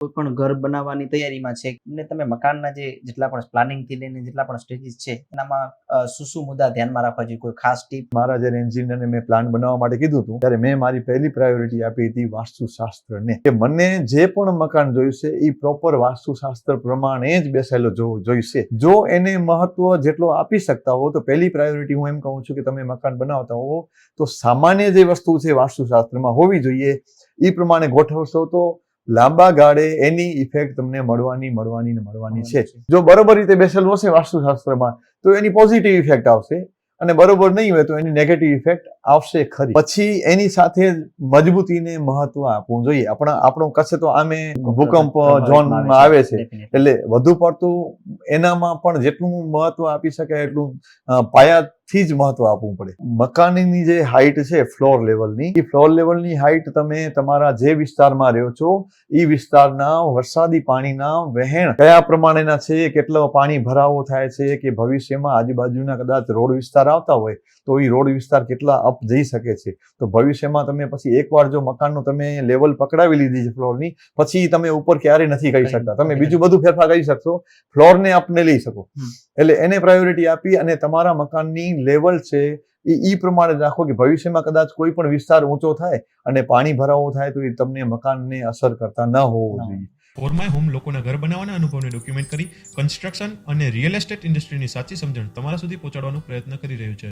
કોઈ પણ ઘર બનાવવાની તૈયારીમાં છે ને તમે મકાનના જેટલા પણ પ્લાનિંગથી લઈને જેટલા પણ સ્ટેજીસ છે એનામાં શું મુદ્દા ધ્યાનમાં રાખવા જોઈએ? કોઈ ખાસ ટીપ? મારા જ્યારે એન્જિનિયરને મેં પ્લાન બનાવવા માટે કીધું હતું ત્યારે મેં મારી પહેલી પ્રાયોરિટી આપી હતી વાસ્તુશાસ્ત્રને, કે મને જે પણ મકાન જોઈશે એ પ્રોપર વાસ્તુશાસ્ત્ર પ્રમાણે જ બેસેલો જોઈશે. જો એને મહત્વ જેટલો આપી શકતા હો તો પહેલી પ્રાયોરિટી હું એમ કહું છું કે તમે મકાન બનાવતા હો તો સામાન્ય જે વસ્તુ છે વાસ્તુશાસ્ત્રમાં હોવી જોઈએ એ પ્રમાણે ગોઠવશો તો લાંબા ગાળે એની ઇફેક્ટ તમને મળવાની છે. જો બરોબર રીતે બેસેલું હશે વાસ્તુશાસ્ત્રમાં તો એની પોઝિટિવ ઇફેક્ટ આવશે, અને બરોબર નહીં હોય તો એની નેગેટિવ ઇફેક્ટ આવશે ખરી. પછી એની સાથે મજબૂતીને મહત્વ આપવું જોઈએ. આપણો કચ્છ તો આમે ભૂકંપ ઝોનમાં આવે છે, એટલે વધુ પડતું એનામાં પણ જેટલું મહત્વ આપી શકાય એટલું પાયાથી જ મહત્વ આપવું પડે. મકાનની જે હાઈટ છે ફ્લોર લેવલની, એ ફ્લોર લેવલની હાઈટ તમે તમારા જે વિસ્તારમાં રહ્યો છો એ વિસ્તારના વરસાદી પાણીના વહેણ કયા પ્રમાણેના છે, કેટલો પાણી ભરાવો થાય છે, કે ભવિષ્યમાં આજુબાજુના કદાચ રોડ વિસ્તાર આવતા હોય તો એ રોડ વિસ્તાર કેટલા અપ જઈ શકે છે. તો ભવિષ્યમાં તમે પછી એકવાર જો મકાનનું તમે લેવલ પકડાવી લીધી છે ફ્લોરની, પછી તમે ઉપર ક્યારે નથી કરી શકતા. તમે બીજું બધું ફેરફાર કરી શકશો, ફ્લોરને આપને લઈ શકો. એટલે એને પ્રાયોરિટી આપી અને તમારા મકાનની લેવલ છે એ પ્રમાણે રાખો કે ભવિષ્યમાં કદાચ કોઈ પણ વિસ્તાર ઊંચો થાય અને પાણી ભરાવો થાય તો એ તમને મકાનને અસર કરતા ન હોવો જોઈએ. ફોર માય હોમ લોકોના ઘર બનાવવાના અનુભવને ડોક્યુમેન્ટ કરી કન્સ્ટ્રક્શન અને રિયલ એસ્ટેટ ઇન્ડસ્ટ્રીની સાચી સમજણ તમારા સુધી પહોંચાડવાનો પ્રયત્ન કરી રહ્યું છે.